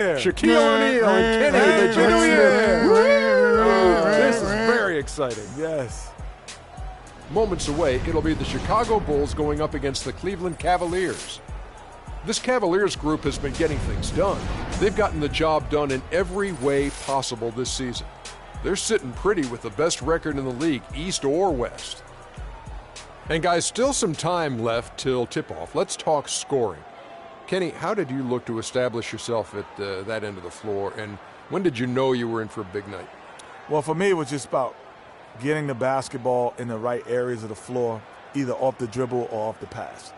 Shaquille O'Neal and Kenny the Jet Smith. This is very exciting. Yes. Moments away, it'll be the Chicago Bulls going up against the Cleveland Cavaliers. This Cavaliers group has been getting things done. They've gotten the job done in every way possible this season. They're sitting pretty with the best record in the league, East or West. And guys, still some time left till tip-off. Let's talk scoring. Kenny, how did you look to establish yourself at that end of the floor, and when did you know you were in for a big night? Well, for me, it was just about getting the basketball in the right areas of the floor, either off the dribble or off the pass.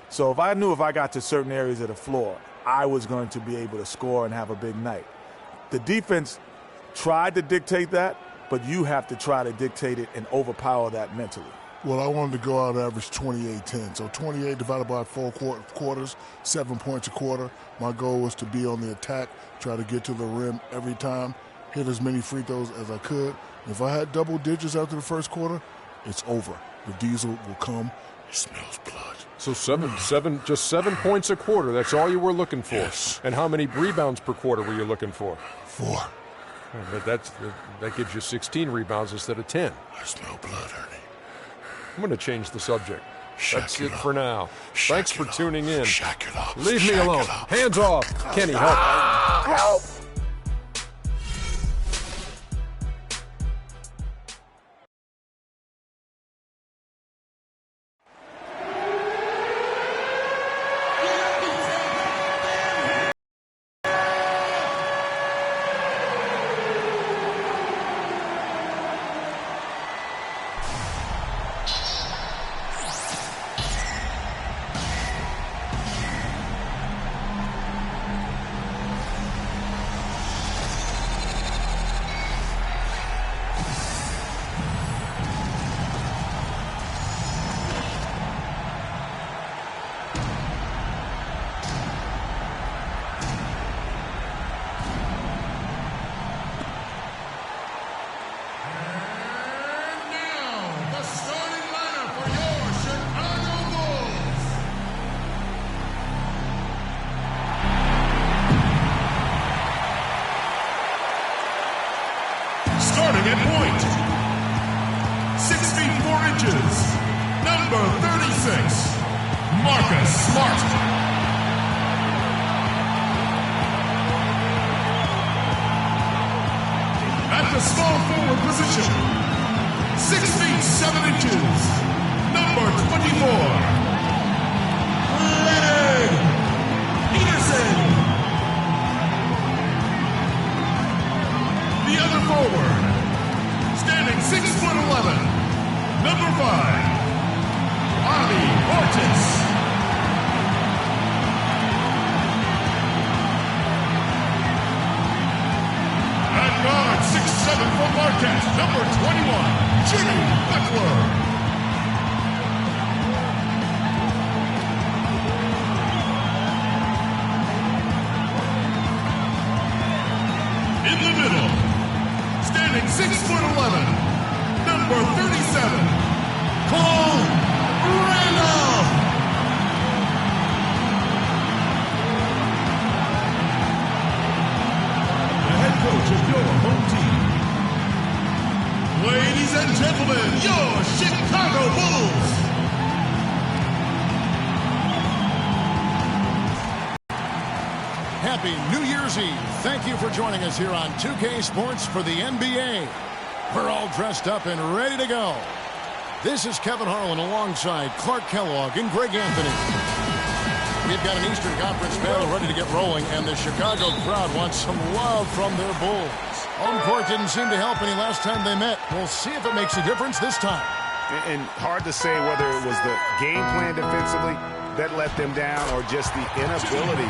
So if I knew if I got to certain areas of the floor, I was going to be able to score and have a big night. The defense tried to dictate that, but you have to try to dictate it and overpower that mentally. Well, I wanted to go out and average 28-10. So 28 divided by 4 quarters, 7 points a quarter. My goal was to be on the attack, try to get to the rim every time, hit as many free throws as I could. If I had double digits after the first quarter, it's over. The diesel will come. It smells blood. So just 7 points a quarter. That's all you were looking for. Yes. And how many rebounds per quarter were you looking for? 4. But that gives you 16 rebounds instead of 10. I smell blood, Ernie. I'm going to change the subject. That's it up. for now. Thanks for tuning in. Shack it up. Leave me Shack alone. it up. Hands off. Kenny, help. Help! Starting at point, 6 feet 4 inches, number 36, Marcus Smart. At the small forward position, 6 feet 7 inches, number 24, Leonard Peterson. The other forward, standing 6'11", number 5, Avi Ortiz. At guard, 6'7" for Marquette, number 21, Jimmy Butler. In the middle, standing 6'11", number 37, Cole Randolph. The head coach of your home team. Ladies and gentlemen, your Chicago Bulls. Happy New Year's Eve. Thank you for joining us here on 2K Sports for the NBA. We're all dressed up and ready to go. This is Kevin Harlan alongside Clark Kellogg and Greg Anthony. We've got an Eastern Conference battle ready to get rolling, and the Chicago crowd wants some love from their Bulls. Home court didn't seem to help any last time they met. We'll see if it makes a difference this time. And hard to say whether it was the game plan defensively that let them down or just the inability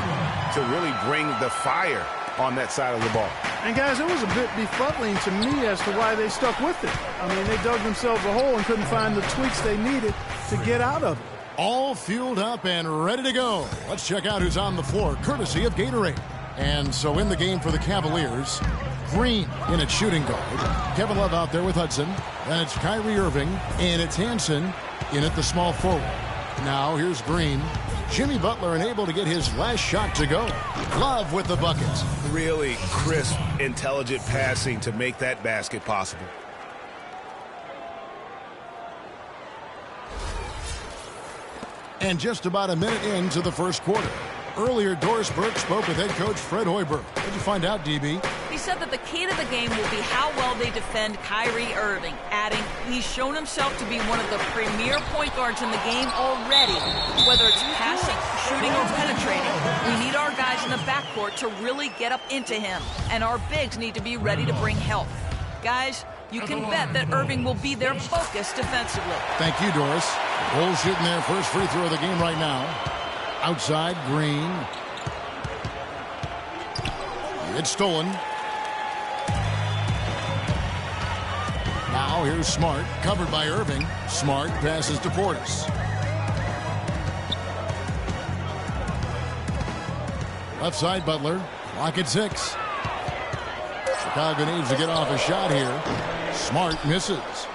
to really bring the fire on that side of the ball. And guys, it was a bit befuddling to me as to why they stuck with it. I mean, they dug themselves a hole and couldn't find the tweaks they needed to get out of it. All fueled up and ready to go. Let's check out who's on the floor, courtesy of Gatorade. And so in the game for the Cavaliers, Green in at shooting guard. Kevin Love out there with Hudson. Then it's Kyrie Irving, and it's Hansen in at the small forward. Now here's Green. Jimmy Butler unable to get his last shot to go. Love with the buckets. Really crisp, intelligent passing to make that basket possible. And just about a minute into the first quarter. Earlier, Doris Burke spoke with head coach Fred Hoiberg. What did you find out, DB? He said that the key to the game will be how well they defend Kyrie Irving, adding he's shown himself to be one of the premier point guards in the game already. Whether it's passing, shooting, or penetrating, we need our guys in the backcourt to really get up into him, and our bigs need to be ready to bring help. Guys, you can bet that Irving will be their focus defensively. Thank you, Doris. Bulls shooting their first free throw of the game right now. Outside, Green. It's stolen. Now here's Smart, covered by Irving. Smart passes to Portis. Left side, Butler. Clock at 6. Chicago needs to get off a shot here. Smart misses.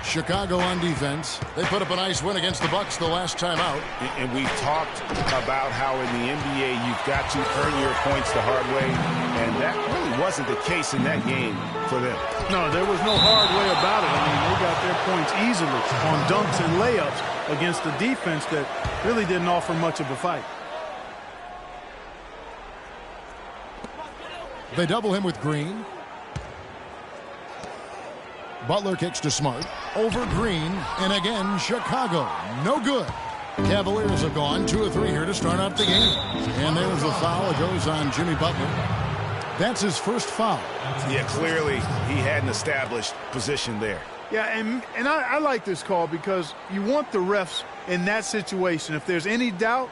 Chicago on defense. They put up a nice win against the Bucks the last time out. And we've talked about how in the NBA you've got to earn your points the hard way, and that really wasn't the case in that game for them. No, there was no hard way about it. I mean, they got their points easily on dunks and layups against a defense that really didn't offer much of a fight. They double him with Green. Butler kicks to Smart. Over Green. And again, Chicago. No good. Cavaliers have gone 2 of 3 here to start out the game. And there's a foul. It goes on Jimmy Butler. That's his first foul. Yeah, clearly he had an established position there. Yeah, and I like this call because you want the refs in that situation. If there's any doubt,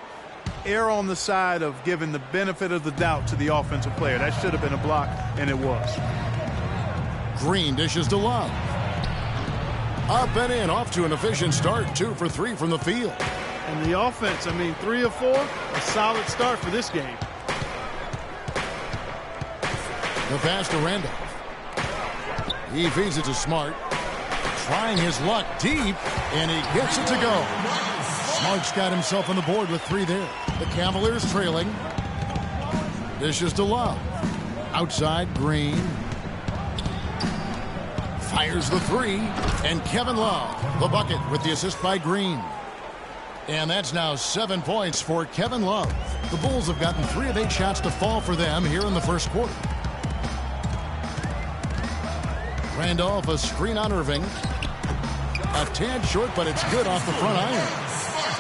err on the side of giving the benefit of the doubt to the offensive player. That should have been a block, and it was. Green dishes to Love. Up and in, off to an efficient start. 2 for 3 from the field. And the offense, I mean, 3 of 4, a solid start for this game. The pass to Randolph. He feeds it to Smart. Trying his luck deep, and he gets it to go. Smart's got himself on the board with 3 there. The Cavaliers trailing. Dishes to Love. Outside, Green. Fires the 3, and Kevin Love, the bucket with the assist by Green. And that's now 7 points for Kevin Love. The Bulls have gotten 3 of 8 shots to fall for them here in the first quarter. Randolph, a screen on Irving. A tad short, but it's good off the front iron.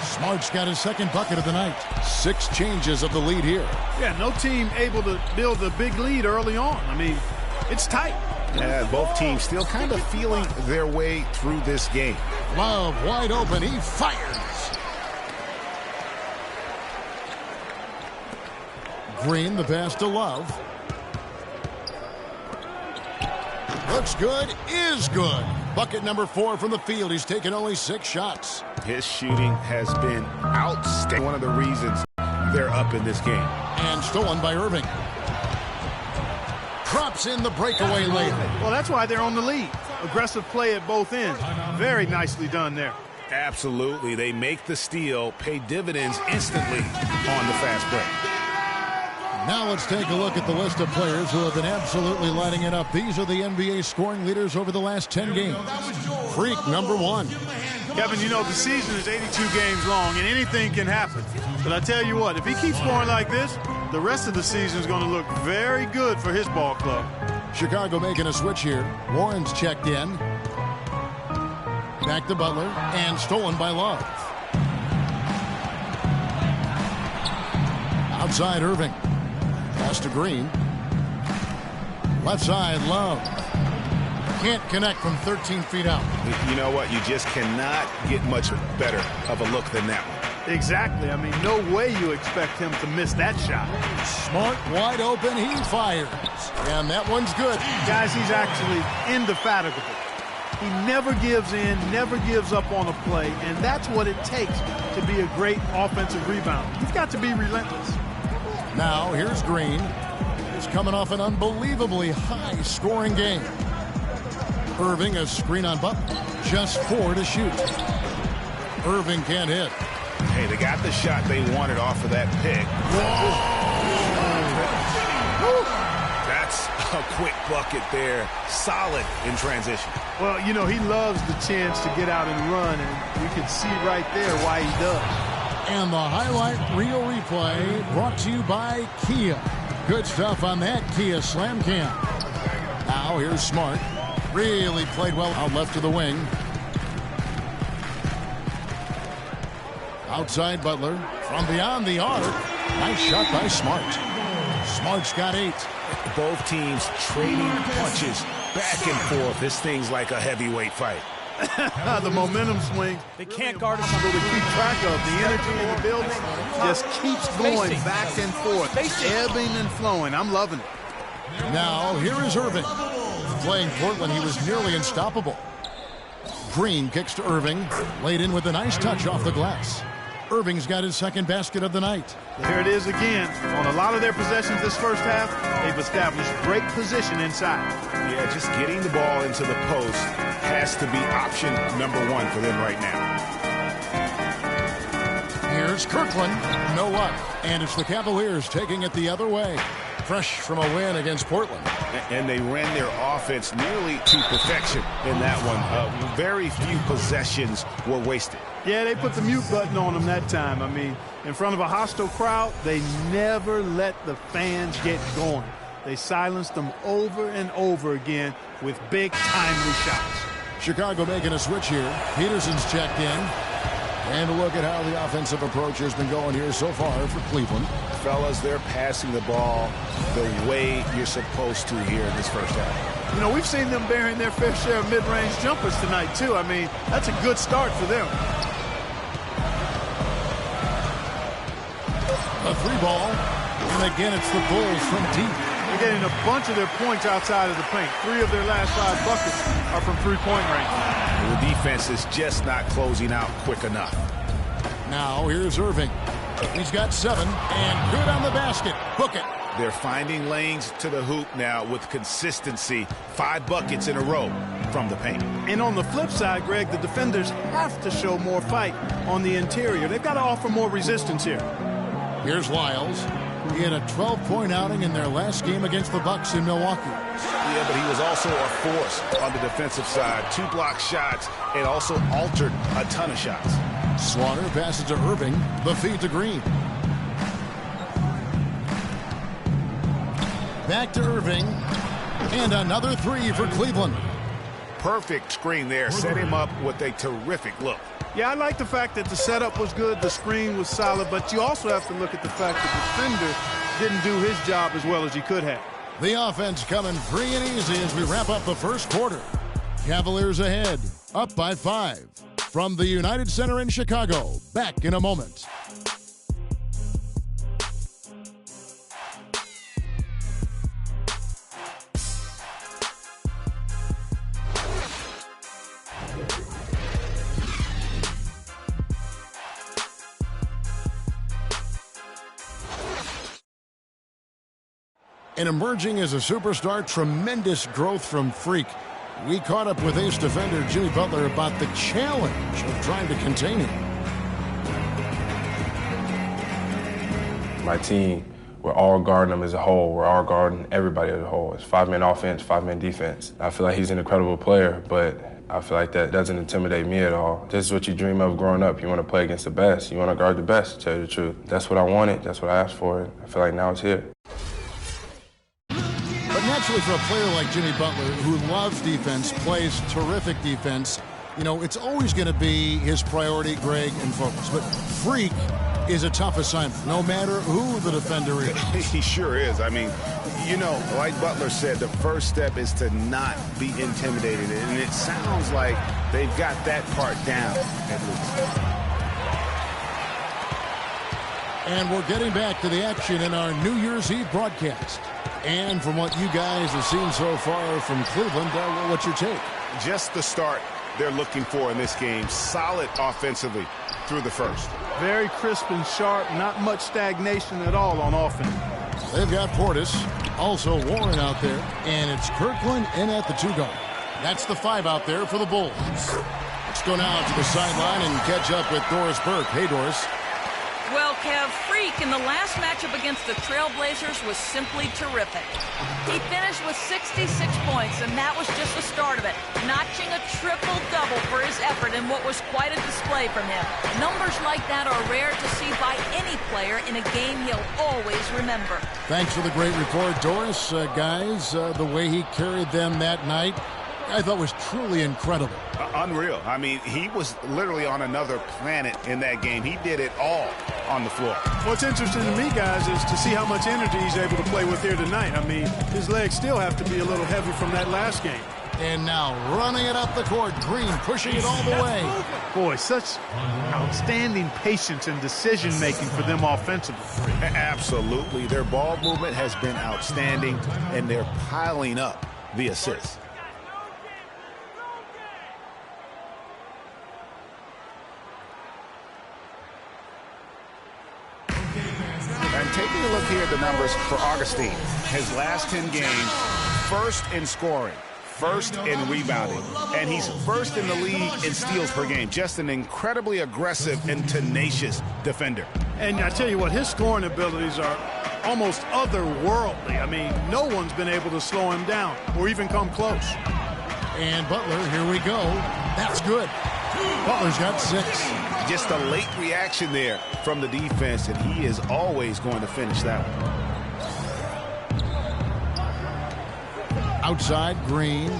Smart's got his second bucket of the night. 6 changes of the lead here. Yeah, no team able to build a big lead early on. I mean, it's tight. Yeah, both teams still kind of feeling their way through this game. Love wide open. He fires. Green, the pass to Love. Looks good, is good. Bucket number 4 from the field. He's taken only 6 shots. His shooting has been outstanding. One of the reasons they're up in this game. And stolen by Irving. Drops in the breakaway layup. Well, that's why they're on the lead. Aggressive play at both ends. Very nicely done there. Absolutely. They make the steal, pay dividends instantly on the fast break. Now let's take a look at the list of players who have been absolutely lighting it up. These are the NBA scoring leaders over the last 10 games. Freak number 1. Kevin, you know the season is 82 games long, and anything can happen. But I tell you what, if he keeps scoring like this, the rest of the season is going to look very good for his ball club. Chicago making a switch here. Warren's checked in. Back to Butler, and stolen by Love. Outside Irving. Pass to Green. Left side, Love. Can't connect from 13 feet out. You know what? You just cannot get much better of a look than that one. Exactly. I mean, no way you expect him to miss that shot. Smart, wide open, he fires. And that one's good. Guys, he's actually indefatigable. He never gives in, never gives up on a play, and that's what it takes to be a great offensive rebounder. You've got to be relentless. Now, here's Green. He's coming off an unbelievably high-scoring game. Irving, a screen on Butler. Just 4 to shoot. Irving can't hit. Hey, they got the shot they wanted off of that pick. That's a quick bucket there. Solid in transition. Well, you know, he loves the chance to get out and run, and we can see right there why he does. And the highlight reel replay brought to you by Kia. Good stuff on that Kia Slam Cam. Now here's Smart. Really played well out left to the wing. Outside Butler. From beyond the arc. Nice shot by Smart. Smart's got 8. Both teams trading punches back and forth. This thing's like a heavyweight fight. The momentum swing. They can't guard us. To keep track of the energy in the building just keeps going back and forth, ebbing and flowing. I'm loving it. Now here is Irving. Playing Portland, he was nearly unstoppable. Green kicks to Irving. Laid in with a nice touch off the glass. Irving's got his second basket of the night. Here it is again. On a lot of their possessions this first half, they've established great position inside. Yeah, just getting the ball into the post has to be option number 1 for them right now. Here's Kirkland. No luck. And it's the Cavaliers taking it the other way. Fresh from a win against Portland. And they ran their offense nearly to perfection in that one. Very few possessions were wasted. Yeah, they put the mute button on them that time. I mean, in front of a hostile crowd, they never let the fans get going. They silenced them over and over again with big, timely shots. Chicago making a switch here. Peterson's checked in. And a look at how the offensive approach has been going here so far for Cleveland. Fellas, they're passing the ball the way you're supposed to here in this first half. You know, we've seen them bearing their fair share of mid-range jumpers tonight, too. I mean, that's a good start for them. A 3-ball. And again, it's the Bulls from deep. They're getting a bunch of their points outside of the paint. 3 of their last 5 buckets are from three-point range. The defense is just not closing out quick enough. Now here's Irving. He's got 7 and good on the basket. Book it. They're finding lanes to the hoop now with consistency. 5 buckets in a row from the paint. And on the flip side, Greg, the defenders have to show more fight on the interior. They've got to offer more resistance here. Here's Lyles. He had a 12-point outing in their last game against the Bucks in Milwaukee. Yeah, but he was also a force on the defensive side. 2 block shots and also altered a ton of shots. Slaughter passes to Irving. The feed to Green. Back to Irving. And another 3 for Cleveland. Perfect screen there. Set him up with a terrific look. Yeah, I like the fact that the setup was good, the screen was solid, but you also have to look at the fact that the defender didn't do his job as well as he could have. The offense coming free and easy as we wrap up the first quarter. Cavaliers ahead, up by 5. From the United Center in Chicago, back in a moment. And emerging as a superstar, tremendous growth from Freak. We caught up with ace defender Jimmy Butler about the challenge of trying to contain him. My team, we're all guarding him as a whole. We're all guarding everybody as a whole. It's 5-man offense, 5-man defense. I feel like he's an incredible player, but I feel like that doesn't intimidate me at all. This is what you dream of growing up. You want to play against the best. You want to guard the best, to tell you the truth. That's what I wanted. That's what I asked for. I feel like now it's here. Naturally, for a player like Jimmy Butler, who loves defense, plays terrific defense, you know, it's always going to be his priority, Greg, and focus. But Freak is a tough assignment, no matter who the defender is. He sure is. I mean, you know, like Butler said, the first step is to not be intimidated. And it sounds like they've got that part down, at least. And we're getting back to the action in our New Year's Eve broadcast. And from what you guys have seen so far from Cleveland, what's your take? Just the start they're looking for in this game. Solid offensively through the first. Very crisp and sharp. Not much stagnation at all on offense. They've got Portis, also Warren out there, and it's Kirkland in at the 2 guard. That's the 5 out there for the Bulls. go now to the sideline and catch up with Doris Burke. Hey, Doris. Well, Kev, Freak in the last matchup against the Trailblazers was simply terrific. He finished with 66 points, and that was just the start of it, notching a triple-double for his effort in what was quite a display from him. Numbers like that are rare to see by any player in a game he'll always remember. Thanks for the great report, Doris. Guys, the way he carried them that night, I thought was truly incredible. Unreal. I mean, he was literally on another planet in that game. He did it all on the floor. What's interesting to me, guys, is to see how much energy he's able to play with here tonight. I mean, his legs still have to be a little heavy from that last game. And now running it up the court. Green pushing it all the way. Boy, such outstanding patience and decision-making for them offensively. Absolutely. Their ball movement has been outstanding, and they're piling up the assists. And taking a look here at the numbers for Augustine. His last 10 games, first in scoring, first in rebounding, and he's first in the league in steals per game. Just an incredibly aggressive and tenacious defender. And I tell you what, his scoring abilities are almost otherworldly. I mean, no one's been able to slow him down or even come close. And Butler, here we go. That's good. Butler's got 6. Just a late reaction there from the defense, and he is always going to finish that one. Outside, Green.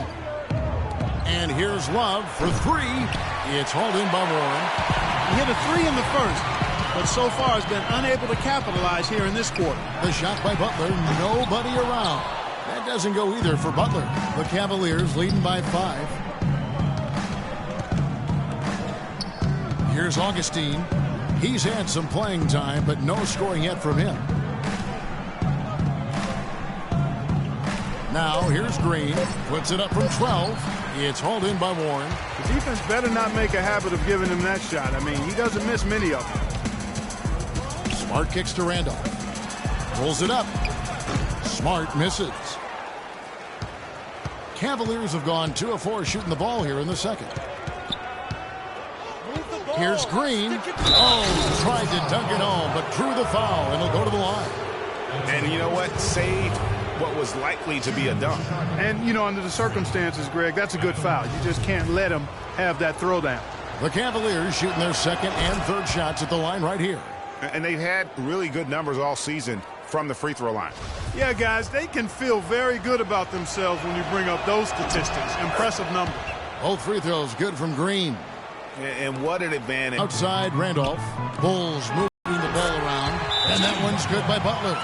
And here's Love for 3. It's hauled in by Warren. He hit a 3 in the first, but so far has been unable to capitalize here in this quarter. The shot by Butler, nobody around. That doesn't go either for Butler. The Cavaliers leading by 5. Here's Augustine. He's had some playing time, but no scoring yet from him. Now, here's Green. Puts it up from 12. It's hauled in by Warren. The defense better not make a habit of giving him that shot. I mean, he doesn't miss many of them. Smart kicks to Randolph. Pulls it up. Smart misses. Cavaliers have gone 2 of 4 shooting the ball here in the second. Here's Green. Oh, tried to dunk it home, but drew the foul, and he'll go to the line. And you know what? Saved what was likely to be a dunk. And, you know, under the circumstances, Greg, that's a good foul. You just can't let him have that throwdown. The Cavaliers shooting their second and third shots at the line right here. And they've had really good numbers all season from the free throw line. Yeah, guys, they can feel very good about themselves when you bring up those statistics. Impressive numbers. Both free throws good from Green. And what an advantage. Outside, Randolph. Bulls moving the ball around. And that one's good by Butler.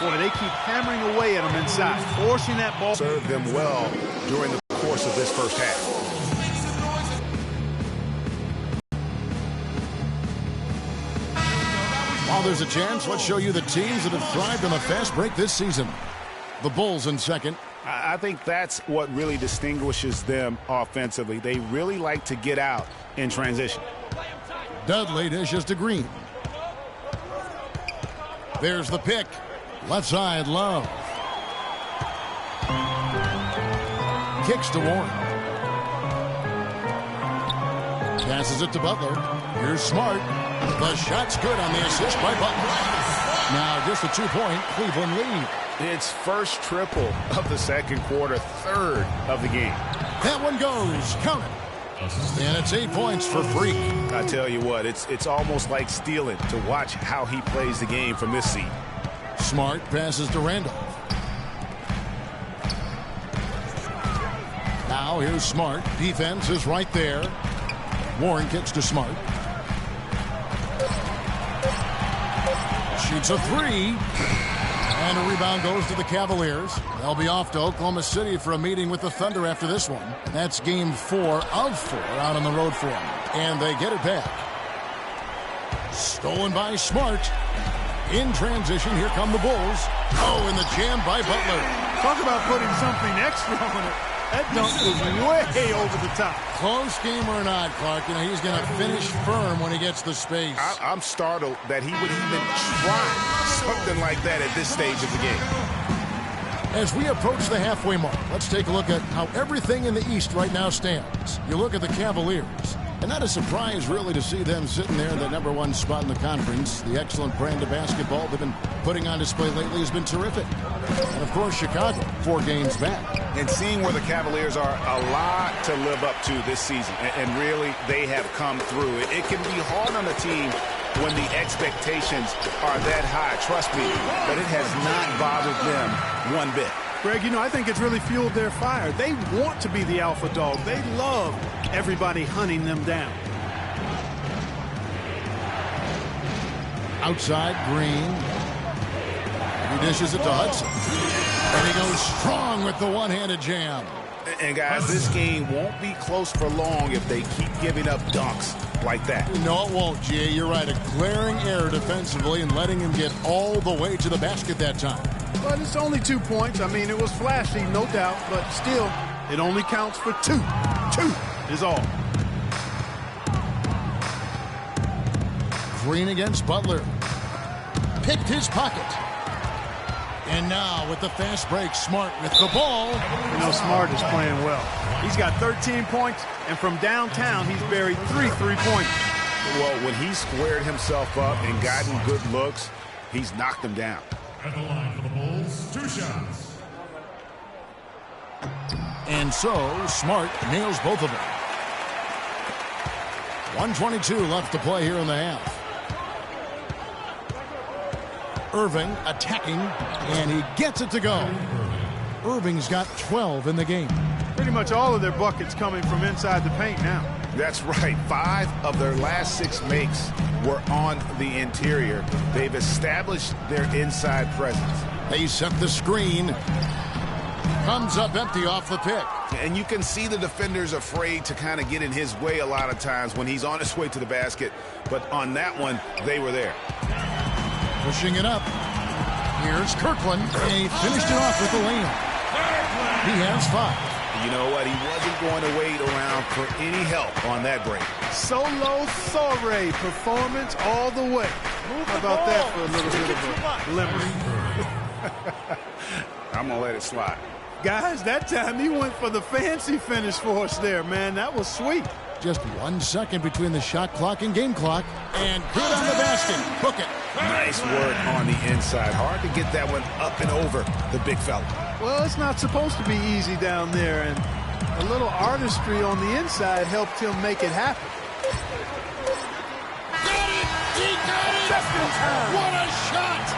Boy, they keep hammering away at them inside, forcing that ball. Served them well during the course of this first half. While there's a chance, let's show you the teams that have thrived on the fast break this season. The Bulls in second. I think that's what really distinguishes them offensively. They really like to get out in transition. Dudley dishes to Green. There's the pick. Left side, Love. Kicks to Warren. Passes it to Butler. Here's Smart. The shot's good on the assist by Butler. Now just a 2-point Cleveland lead. It's first triple of the second quarter, third of the game. That one goes. Count it. And it's 8 points for Freak. I tell you what, it's almost like stealing to watch how he plays the game from this seat. Smart passes to Randolph. Now here's Smart. Defense is right there. Warren kicks to Smart. Shoots a 3. And a rebound goes to the Cavaliers. They'll be off to Oklahoma City for a meeting with the Thunder after this one. That's game 4 of 4 out on the road for them. And they get it back. Stolen by Smart. In transition, here come the Bulls. Oh, and the jam by Butler. Talk about putting something extra on it. That dunk was way over the top. Close game or not, Clark, you know, he's going to finish firm when he gets the space. I'm startled that he would even try something like that at this stage of the game. As we approach the halfway mark, let's take a look at how everything in the East right now stands. You look at the Cavaliers, and not a surprise really to see them sitting there in the #1 spot in the conference. The excellent brand of basketball they've been putting on display lately has been terrific. And of course, Chicago, 4 games back. And seeing where the Cavaliers are, a lot to live up to this season. And really, they have come through. It can be hard on a team when the expectations are that high, trust me, but it has not bothered them one bit. Greg, I think it's really fueled their fire. They want to be the alpha dog. They love everybody hunting them down. Outside, Green. He dishes it to Hudson. And he goes strong with the one-handed jam. And guys, this game won't be close for long if they keep giving up dunks like that. No, it won't, G. You're right. A glaring error defensively and letting him get all the way to the basket that time. But it's only 2 points. I mean, it was flashy, no doubt, but still, it only counts for 2. 2 is all. Green against Butler. Picked his pocket. And now with the fast break, Smart with the ball. Smart is playing well. He's got 13 points, and from downtown, he's buried 3 3-pointers. Well, when he squared himself up and gotten good looks, he's knocked them down. At the line for the Bulls, 2 shots. And so, Smart nails both of them. 1:22 left to play here in the half. Irving attacking, and he gets it to go. Irving's got 12 in the game. Pretty much all of their buckets coming from inside the paint now. That's right. 5 of their last 6 makes were on the interior. They've established their inside presence. They set the screen. Comes up empty off the pick. And you can see the defenders afraid to kind of get in his way a lot of times when he's on his way to the basket. But on that one, they were there. Pushing it up. Here's Kirkland. And he finished it off with the layup. He has 5. You know what? He wasn't going to wait around for any help on that break. Solo soiree performance all the way. How about that for a little bit of a limerick? I'm going to let it slide. Guys, that time he went for the fancy finish for us there, man. That was sweet. Just 1 second between the shot clock and game clock. And good on the basket. Book it. Nice work on the inside. Hard to get that one up and over the big fella. Well, it's not supposed to be easy down there, and a little artistry on the inside helped him make it happen. Got it! He got it! Just in time. What a shot!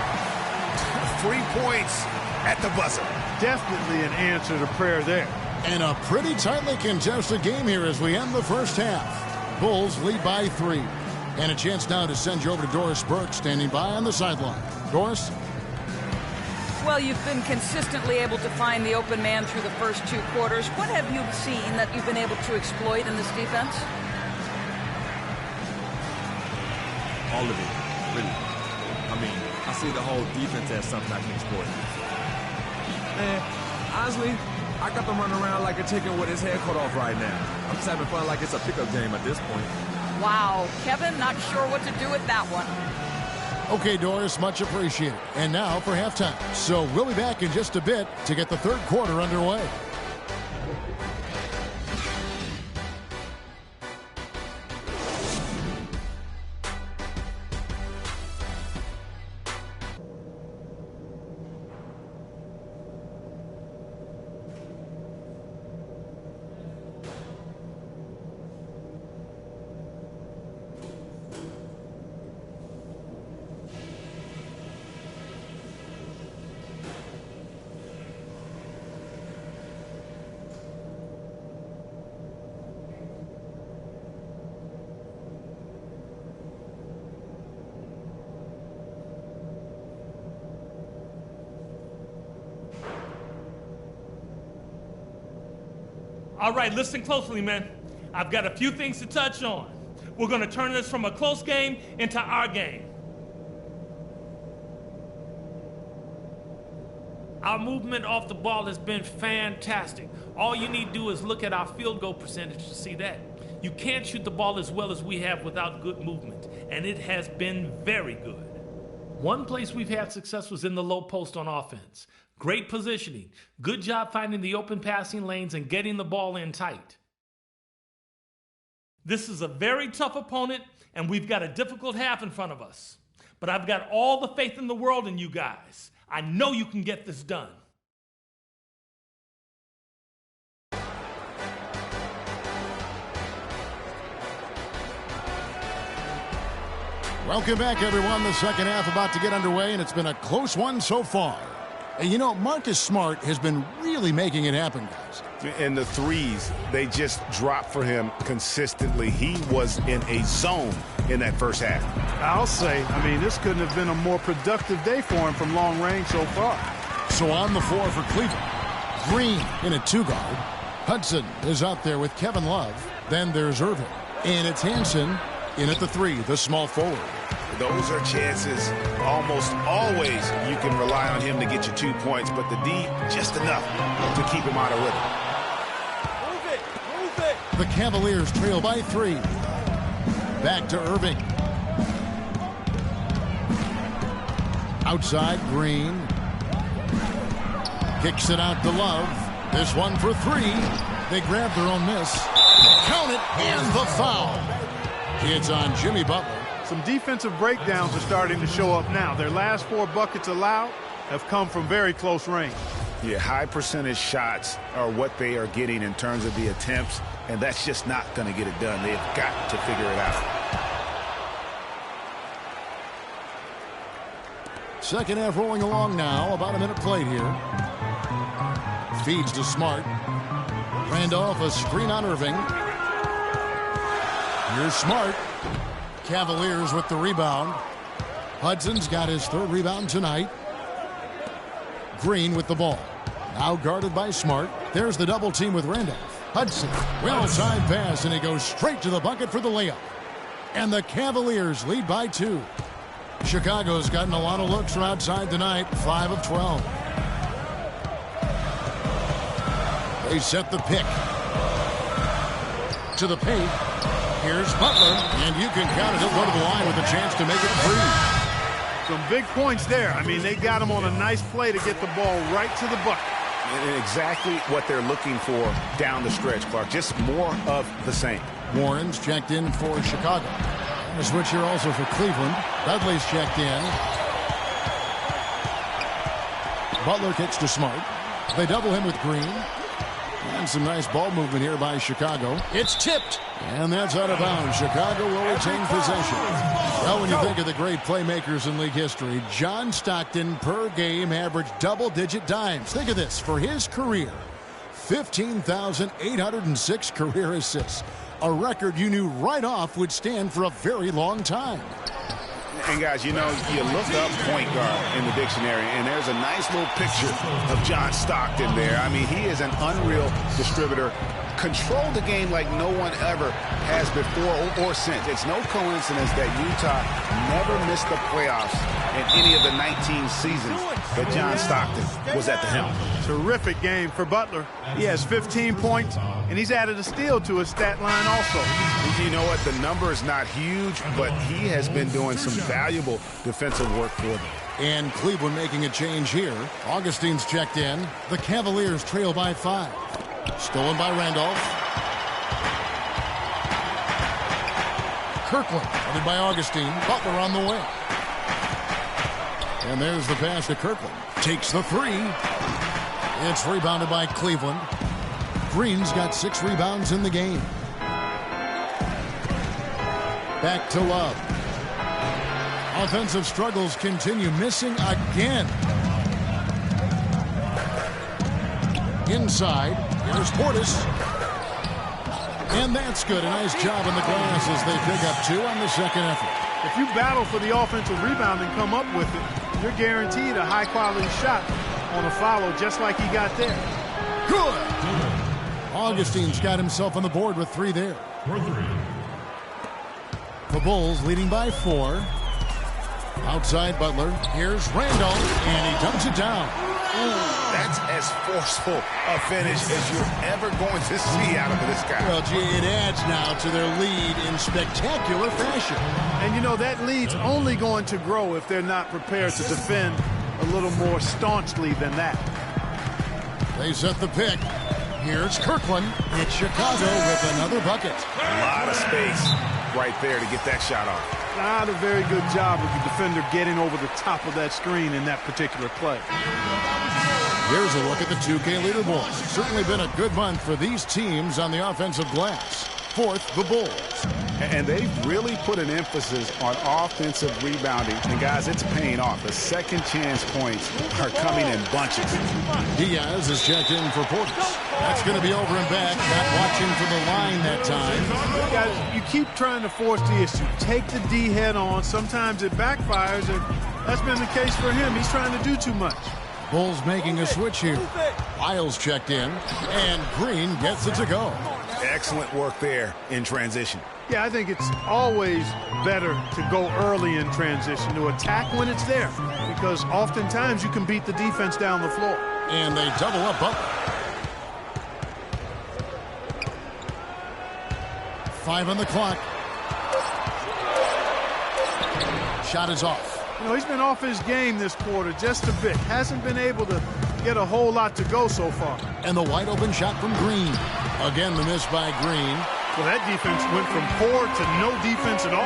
3 points at the buzzer. Definitely an answer to prayer there. And a pretty tightly contested game here as we end the first half. Bulls lead by 3. And a chance now to send you over to Doris Burke, standing by on the sideline. Doris? Well, you've been consistently able to find the open man through the first 2 quarters. What have you seen that you've been able to exploit in this defense? All of it, really. I mean, I see the whole defense as something I can exploit. Man, honestly, I got them running around like a chicken with his head cut off right now. I'm just having fun like it's a pickup game at this point. Wow, Kevin, not sure what to do with that one. Okay, Doris, much appreciated. And now for halftime. So we'll be back in just a bit to get the third quarter underway. All right, listen closely, man. I've got a few things to touch on. We're going to turn this from a close game into our game. Our movement off the ball has been fantastic. All you need to do is look at our field goal percentage to see that. You can't shoot the ball as well as we have without good movement, and it has been very good. One place we've had success was in the low post on offense. Great positioning. Good job finding the open passing lanes and getting the ball in tight. This is a very tough opponent, and we've got a difficult half in front of us. But I've got all the faith in the world in you guys. I know you can get this done. Welcome back, everyone. The second half about to get underway, and it's been a close one so far. And you know, Marcus Smart has been really making it happen, guys. And the threes, they just drop for him consistently. He was in a zone in that first half. I'll say, this couldn't have been a more productive day for him from long range so far. So on the floor for Cleveland, Green in a two-guard. Hudson is out there with Kevin Love. Then there's Irving. And it's Hansen in at the three, the small forward. Those are chances. Almost always you can rely on him to get you 2 points, but the D, just enough to keep him out of rhythm. Move it. The Cavaliers trail by 3. Back to Irving. Outside, Green. Kicks it out to Love. This one for 3. They grab their own miss. Count it, and the foul. It's on Jimmy Butler. Some defensive breakdowns are starting to show up now. Their last 4 buckets allowed have come from very close range. Yeah, high percentage shots are what they are getting in terms of the attempts, and that's just not going to get it done. They've got to figure it out. Second half rolling along now. About a minute played here. Feeds to Smart. Randolph, a screen on Irving. Here's Smart. Cavaliers with the rebound. Hudson's got his 3rd rebound tonight. Green with the ball. Now guarded by Smart. There's the double team with Randolph. Hudson, well-timed pass, and he goes straight to the bucket for the layup. And the Cavaliers lead by 2. Chicago's gotten a lot of looks from outside tonight, 5 of 12. They set the pick. To the paint. Here's Butler, and you can count it. He'll go to the line with a chance to make it 3. Some big points there. They got him on a nice play to get the ball right to the bucket. And exactly what they're looking for down the stretch, Clark. Just more of the same. Warren's checked in for Chicago. And a switch here also for Cleveland. Dudley's checked in. Butler kicks to Smart. They double him with Green. And some nice ball movement here by Chicago. It's tipped. And that's out of bounds. Chicago will retain possession. Well, when you think of the great playmakers in league history, John Stockton per game averaged double-digit dimes. Think of this. For his career, 15,806 career assists. A record you knew right off would stand for a very long time. And guys, you look up point guard in the dictionary, and there's a nice little picture of John Stockton there. He is an unreal distributor. Controlled the game like no one ever has before or since. It's no coincidence that Utah never missed the playoffs in any of the 19 seasons that John Stockton was at the helm. Terrific game for Butler. He has 15 points, and he's added a steal to his stat line also. You know what? The number is not huge, but he has been doing some valuable defensive work for them. And Cleveland making a change here. Augustine's checked in. The Cavaliers trail by 5. Stolen by Randolph. Kirkland, headed by Augustine. Butler on the way. And there's the pass to Kirkland. Takes the 3. It's rebounded by Cleveland. Green's got 6 rebounds in the game. Back to Love. Offensive struggles continue. Missing again. Inside. Here's Portis. And that's good. A nice job on the glass as they pick up 2 on the second effort. If you battle for the offensive rebound and come up with it, you're guaranteed a high-quality shot on a follow just like he got there. Good. Augustine's got himself on the board with 3 there. The Bulls leading by 4. Outside Butler. Here's Randolph, and he dumps it down. That's as forceful a finish as you're ever going to see out of this guy. Well, gee, it adds now to their lead in spectacular fashion. And that lead's only going to grow if they're not prepared to defend a little more staunchly than that. They set the pick. Here's Kirkland. It's Chicago with another bucket. A lot of space right there to get that shot off. Not a very good job of the defender getting over the top of that screen in that particular play. Here's a look at the 2K leaderboard. Certainly been a good month for these teams on the offensive glass. Fourth, the Bulls. And they've really put an emphasis on offensive rebounding. And, guys, it's paying off. The second chance points are coming in bunches. Diaz is checked in for Portis. That's going to be over and back. Not watching for the line that time. Guys, you keep trying to force the issue. Take the D head on. Sometimes it backfires, and that's been the case for him. He's trying to do too much. Bulls making a switch here. Lyles checked in, and Green gets it to go. Excellent work there in transition. Yeah, I think it's always better to go early in transition, to attack when it's there, because oftentimes you can beat the defense down the floor. And they double up Butler. 5 on the clock. Shot is off. You know, he's been off his game this quarter just a bit. Hasn't been able to get a whole lot to go so far. And the wide open shot from Green. Again, the miss by Green. Well, that defense went from poor to no defense at all.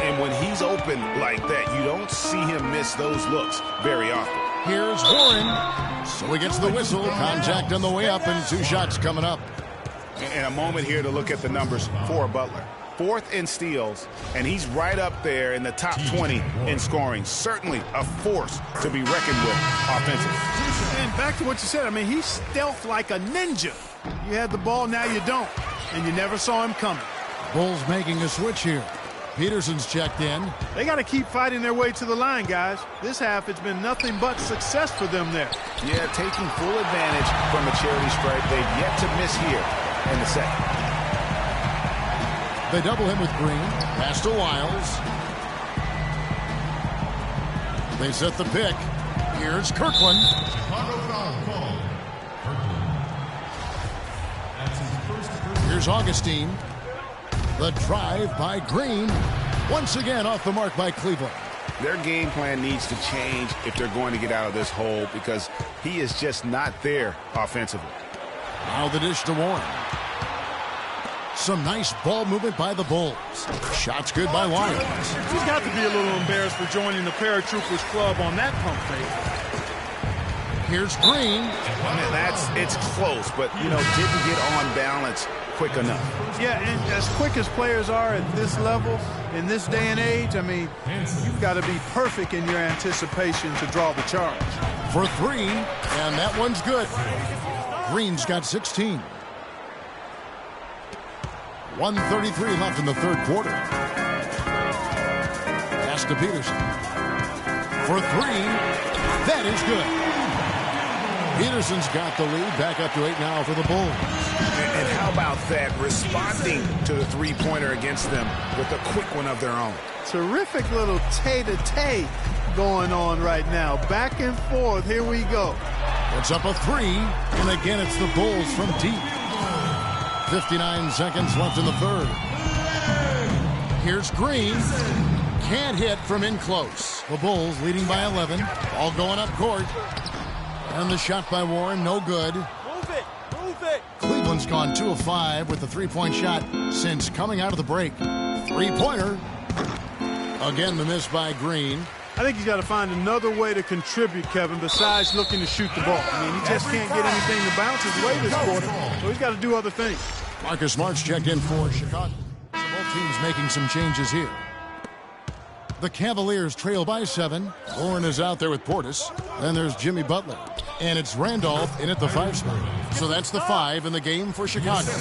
And when he's open like that, you don't see him miss those looks very often. Here's Warren. So he gets the whistle. Contact on the way up, and 2 shots coming up. And a moment here to look at the numbers for Butler. 4th in steals, and he's right up there in the top 20 in scoring. Certainly a force to be reckoned with offensively. And back to what you said, I mean, he's stealth like a ninja. You had the ball, now you don't. And you never saw him coming. Bulls making a switch here. Peterson's checked in. They got to keep fighting their way to the line, guys. This half, it's been nothing but success for them there. Yeah, taking full advantage from a charity stripe. They've yet to miss here in the second. They double him with Green. Pass to Lyles. They set the pick. Here's Kirkland. Here's Augustine. The drive by Green. Once again off the mark by Cleveland. Their game plan needs to change if they're going to get out of this hole, because he is just not there offensively. Now the dish to Warren. Some nice ball movement by the Bulls. Shots good by Lyles. He's got to be a little embarrassed for joining the Paratroopers club on that pump fake. Here's Green. I mean, it's close, but, you know, didn't get on balance quick enough. Yeah, and as quick as players are at this level, in this day and age, I mean, you've got to be perfect in your anticipation to draw the charge. For 3, and that one's good. Green's got 16. 1:33 left in the third quarter. Pass to Peterson. For 3, that is good. Peterson's got the lead, back up to 8 now for the Bulls. And how about that, responding to the three-pointer against them with a quick one of their own. Terrific little tay-to-tay going on right now. Back and forth, here we go. It's up a 3, and again it's the Bulls from deep. 59 seconds left in the third. Here's Green. Can't hit from in close. The Bulls leading by 11. All going up court. And the shot by Warren, no good. Move it, move it. Cleveland's gone 2 of 5 with the three-point shot since coming out of the break. Three-pointer. Again, the miss by Green. I think he's got to find another way to contribute, Kevin, besides looking to shoot the ball. I mean, he just can't get anything to bounce his way this quarter, so he's got to do other things. Marcus Smart's checked in for Chicago. So both teams making some changes here. The Cavaliers trail by 7. Warren is out there with Portis. Then there's Jimmy Butler. And it's Randolph in at the 5 spot. So that's the 5 in the game for Chicago.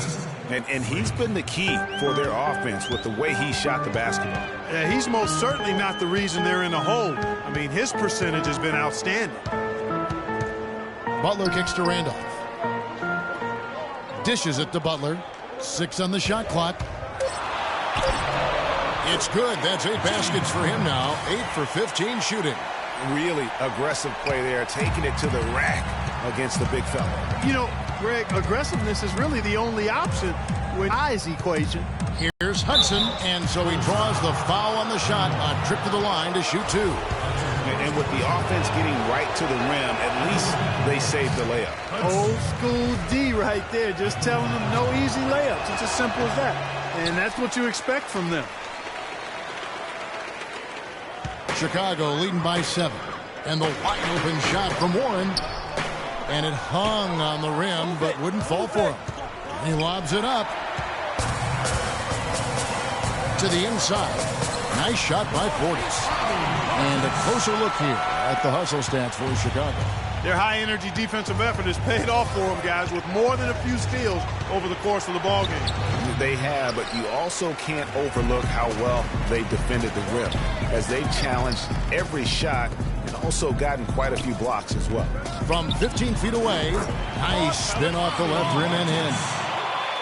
And he's been the key for their offense with the way he shot the basketball. Yeah, he's most certainly not the reason they're in the hole. I mean, his percentage has been outstanding. Butler kicks to Randolph. Dishes it to Butler. 6 on the shot clock. It's good. That's 8 baskets for him now. 8 for 15 shooting. Really aggressive play there, taking it to the rack against the big fella. You know, Greg, aggressiveness is really the only option with I's equation. Here's Hudson, and so he draws the foul on the shot. A trip to the line to shoot 2. And with the offense getting right to the rim, at least they saved the layup. Old school D right there, just telling them no easy layups. It's as simple as that. And that's what you expect from them. Chicago leading by 7. And the wide open shot from Warren. And it hung on the rim, but wouldn't fall for him. He lobs it up to the inside. Nice shot by Portis. And a closer look here at the hustle stats for Chicago. Their high-energy defensive effort has paid off for them, guys, with more than a few steals over the course of the ballgame. They have, but you also can't overlook how well they defended the rim, as they've challenged every shot and also gotten quite a few blocks as well. From 15 feet away, nice spin off the left rim and in.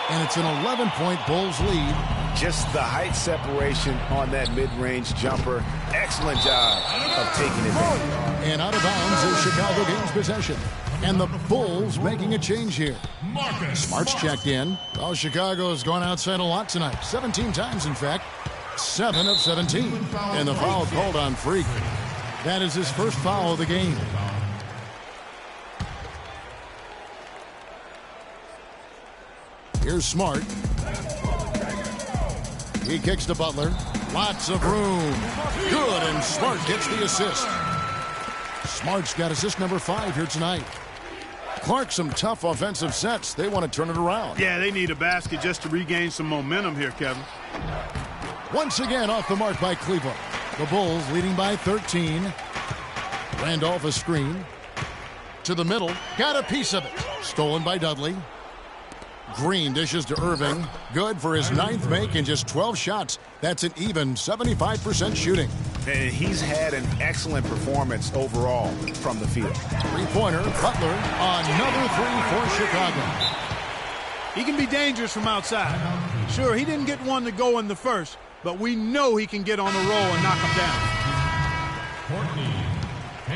And it's an 11-point Bulls lead. Just the height separation on that mid-range jumper. Excellent job of taking it down. And out of bounds is Chicago gains possession. And the Bulls making a change here. Smart's checked in. Well, Chicago has gone outside a lot tonight. 17 times, in fact. 7 of 17. And the foul called on Freak. That is his first foul of the game. Here's Smart. He kicks to Butler. Lots of room. Good, and Smart gets the assist. Smart's got assist number 5 here tonight. Clark, some tough offensive sets. They want to turn it around. Yeah, they need a basket just to regain some momentum here, Kevin. Once again off the mark by Cleveland. The Bulls leading by 13. Randolph a screen. To the middle. Got a piece of it. Stolen by Dudley. Green dishes to Irving. Good for his 9th make in just 12 shots. That's an even 75% shooting. And he's had an excellent performance overall from the field. Three-pointer, Butler, another 3 for Chicago. He can be dangerous from outside. Sure, he didn't get one to go in the first, but we know he can get on the roll and knock him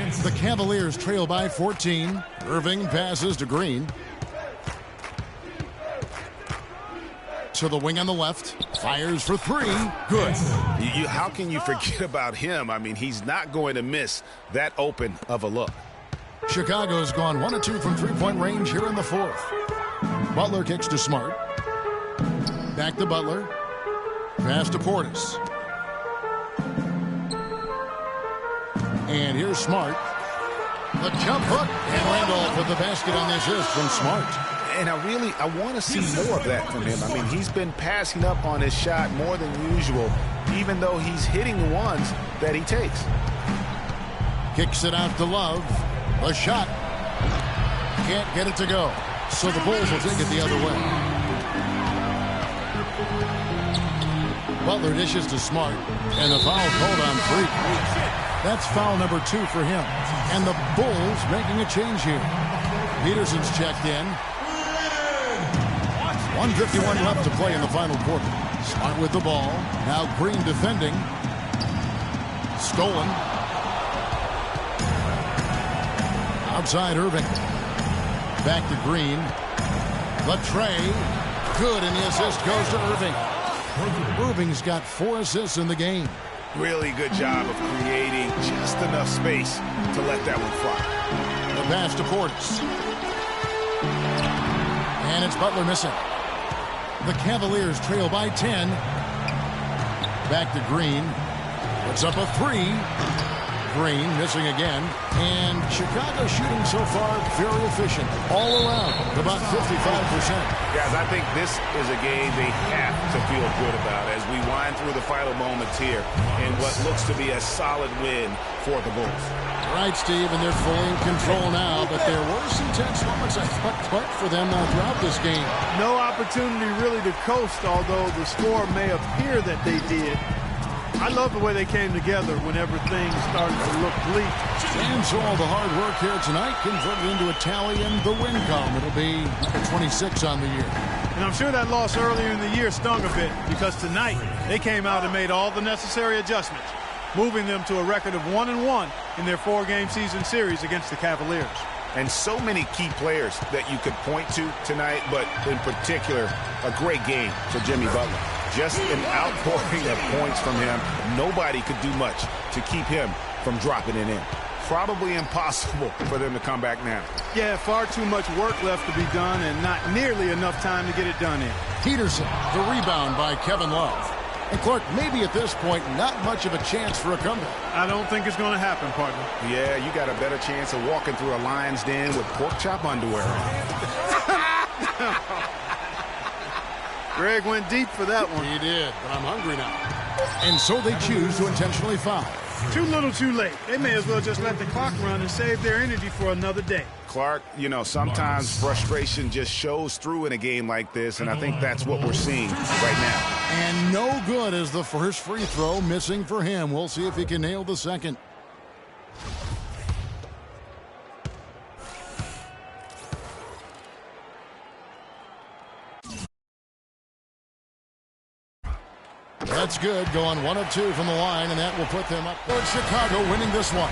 down. The Cavaliers trail by 14. Irving passes to Green. To the wing on the left. Fires for 3. Good. How can you forget about him? I mean, he's not going to miss that open of a look. Chicago's gone 1 of 2 from three-point range here in the 4th. Butler kicks to Smart. Back to Butler. Pass to Portis. And here's Smart. The jump hook. And Randolph with the basket on the assist from Smart. And I want to see more of that from him. I mean, he's been passing up on his shot more than usual, even though he's hitting the ones that he takes. Kicks it out to Love. The shot. Can't get it to go. So the Bulls will take it the other way. Butler dishes to Smart. And the foul called on Freak. That's foul number 2 for him. And the Bulls making a change here. Peterson's checked in. 1:51 left to play in the final quarter. Smart with the ball. Now Green defending. Stolen. Outside Irving. Back to Green. The tray. Good, and the assist goes to Irving. Irving's got 4 assists in the game. Really good job of creating just enough space to let that one fly. The pass to Portis. And it's Butler missing. The Cavaliers trail by 10. Back to Green. Puts up a 3. Green missing again. And Chicago shooting so far very efficient. All around, about 55%. Guys, I think this is a game they have to feel good about as we wind through the final moments here in what looks to be a solid win for the Bulls. Right, Steve, and they're fully in control now, but there were some tense moments, I thought, for them throughout this game. No opportunity really to coast, although the score may appear that they did. I love the way they came together whenever things started to look bleak. And so all the hard work here tonight converted into a tally in the win column. It'll be number 26 on the year. And I'm sure that loss earlier in the year stung a bit because tonight they came out and made all the necessary adjustments, moving them to a record of 1-1 in their 4-game season series against the Cavaliers. And so many key players that you could point to tonight, but in particular, a great game for Jimmy Butler. Just an outpouring of points from him. Nobody could do much to keep him from dropping it in. Probably impossible for them to come back now. Yeah, far too much work left to be done and not nearly enough time to get it done in. Peterson, the rebound by Kevin Love. And Clark, maybe at this point, not much of a chance for a comeback. I don't think it's going to happen, partner. Yeah, you got a better chance of walking through a lion's den with pork chop underwear on. Greg went deep for that one. He did, but I'm hungry now. And so they choose to intentionally foul. Too little, too late. They may as well just let the clock run and save their energy for another day. Clark, you know, sometimes frustration just shows through in a game like this, and I think that's what we're seeing right now. And no good as the first free throw missing for him. We'll see if he can nail the second. That's good, going 1 of 2 from the line, and that will put them up towards Chicago, winning this one.